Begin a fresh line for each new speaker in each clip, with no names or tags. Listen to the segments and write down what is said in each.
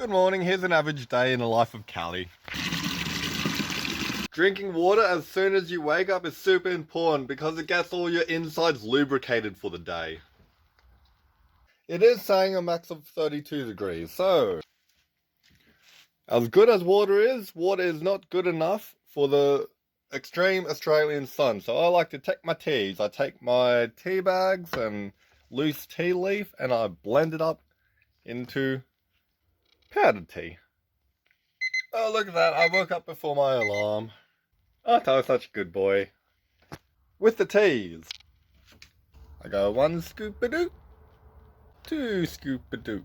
Good morning, here's an average day in the life of Callie. Drinking water as soon as you wake up is super important because it gets all your insides lubricated for the day. It is saying a max of 32 degrees, so as good as water is not good enough for the extreme Australian sun. So I like to take my teas. I take my tea bags and loose tea leaf and I blend it up into powdered tea. Oh, look at that. I woke up before my alarm. Oh, I was such a good boy. With the teas, I go 1 scoop-a-doop, 2 scoop-a-doop.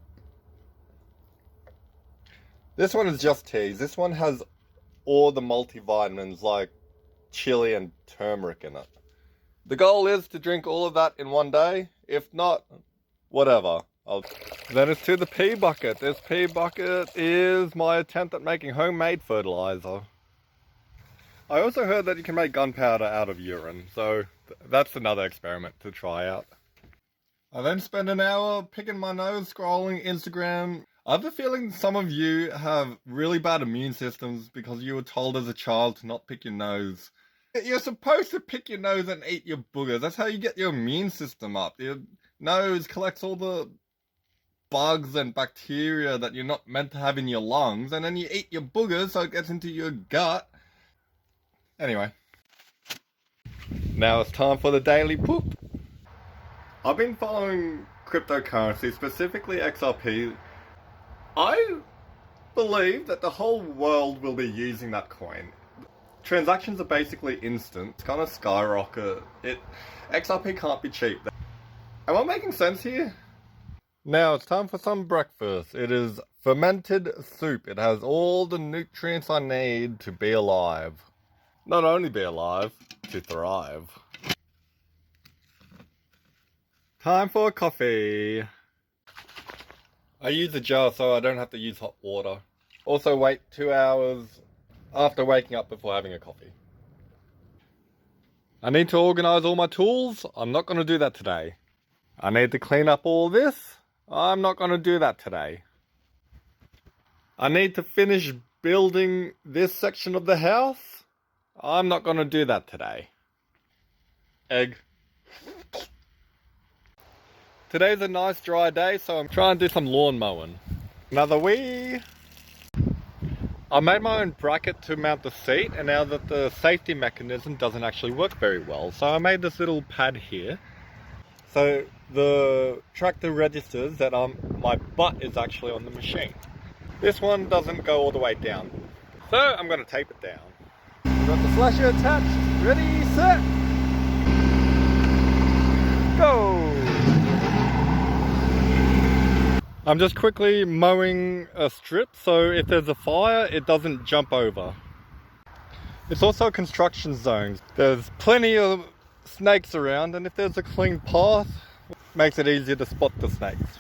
This one is just teas. This one has all the multivitamins like chili and turmeric in it. The goal is to drink all of that in one day. If not, whatever. Then it's to the pea bucket. This pea bucket is my attempt at making homemade fertilizer. I also heard that you can make gunpowder out of urine, so that's another experiment to try out. I then spend an hour picking my nose, scrolling Instagram. I have a feeling some of you have really bad immune systems because you were told as a child to not pick your nose. You're supposed to pick your nose and eat your boogers. That's how you get your immune system up. Your nose collects all the bugs and bacteria that you're not meant to have in your lungs, and then you eat your boogers so it gets into your gut. Anyway, now it's time for the daily poop. I've been following cryptocurrency, specifically XRP. I believe that the whole world will be using that coin. Transactions are basically instant. It's gonna skyrocket. XRP can't be cheap. Am I making sense here? Now it's time for some breakfast. It is fermented soup. It has all the nutrients I need to be alive. Not only be alive, to thrive. Time for coffee. I use a jar so I don't have to use hot water. Also wait 2 hours after waking up before having a coffee. I need to organize all my tools. I'm not going to do that today. I need to clean up all this. I'm not going to do that today. I need to finish building this section of the house. I'm not going to do that today. Egg. Today's a nice dry day, so I'm trying to do some lawn mowing. Another wee. I made my own bracket to mount the seat, and now that the safety mechanism doesn't actually work very well, so I made this little pad here. So the tractor registers that my butt is actually on the machine. This one doesn't go all the way down, so I'm going to tape it down. We've got the slasher attached. Ready, set, go! I'm just quickly mowing a strip so if there's a fire, it doesn't jump over. It's also a construction zone. There's plenty of snakes around, and if there's a clean path, it makes it easier to spot the snakes.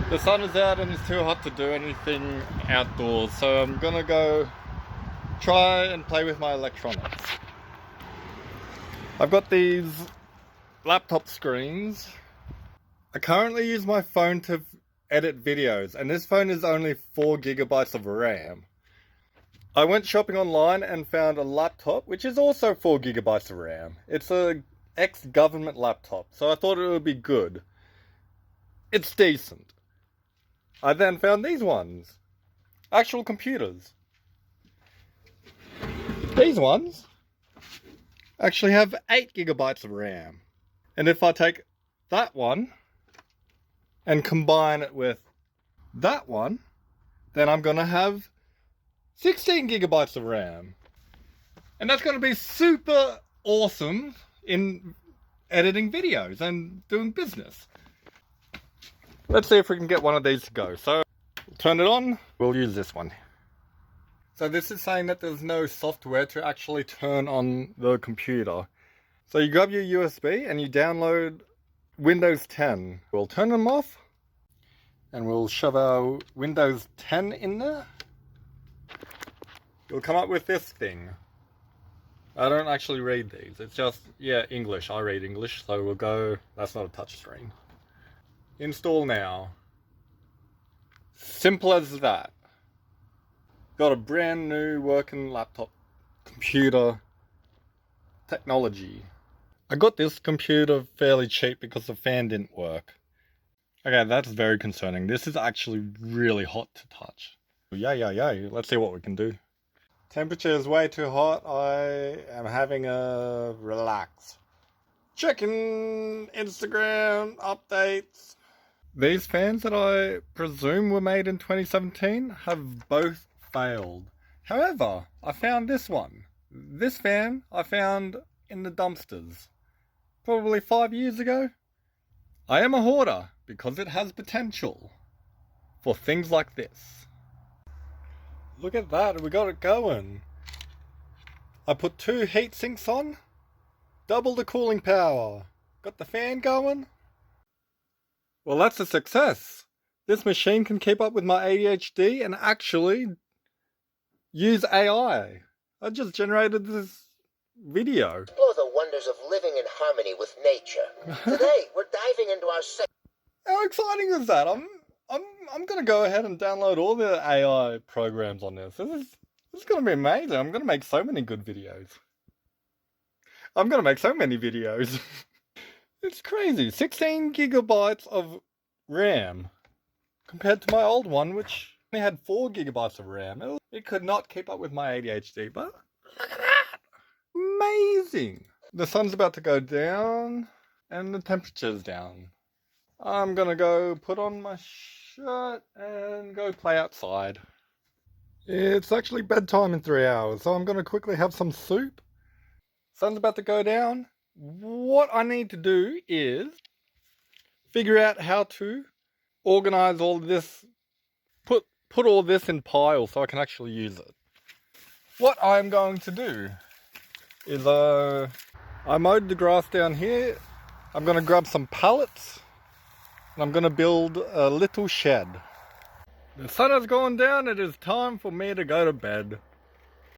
The sun is out and it's too hot to do anything outdoors, so I'm gonna go try and play with my electronics. I've got these laptop screens. I currently use my phone to edit videos, and this phone is only 4 gigabytes of RAM. I went shopping online and found a laptop which is also 4 gigabytes of RAM. It's a ex-government laptop, so I thought it would be good. It's decent. I then found these ones. Actual computers. These ones actually have 8 gigabytes of RAM. And if I take that one and combine it with that one, then I'm going to have 16 gigabytes of RAM. And that's going to be super awesome in editing videos and doing business. Let's see if we can get one of these to go. So, turn it on. We'll use this one. So this is saying that there's no software to actually turn on the computer. So you grab your USB and you download Windows 10. We'll turn them off and we'll shove our Windows 10 in there. You'll come up with this thing. I don't actually read these. It's just, yeah, English. I read English, so we'll go, that's not a touch screen. Install now. Simple as that. Got a brand new working laptop, computer, technology. I got this computer fairly cheap because the fan didn't work. Okay, that's very concerning. This is actually really hot to touch. Yay. Let's see what we can do. Temperature is way too hot. I am having a relax. Checking Instagram updates. These fans that I presume were made in 2017 have both failed. However, I found this one. This fan I found in the dumpsters probably 5 years ago. I am a hoarder because it has potential for things like this. Look at that, we got it going. I put 2 heat sinks on, double the cooling power. Got the fan going. Well, that's a success. This machine can keep up with my ADHD and actually use AI. I just generated this video.
Explore the wonders of living in harmony with nature. Today, we're diving into our
How exciting is that? I'm gonna go ahead and download all the AI programs on this. This is gonna be amazing. I'm gonna make so many good videos. I'm gonna make so many videos. It's crazy. 16 gigabytes of RAM compared to my old one, which only had 4 gigabytes of RAM. It could not keep up with my ADHD, but look at that. Amazing. The sun's about to go down and the temperature's down. I'm gonna go put on my shirt and go play outside. It's actually bedtime in 3 hours, so I'm gonna quickly have some soup. Sun's about to go down. What I need to do is figure out how to organize all this, put all this in piles so I can actually use it. What I'm going to do is I mowed the grass down here. I'm going to grab some pallets and I'm going to build a little shed. The sun has gone down. It is time for me to go to bed.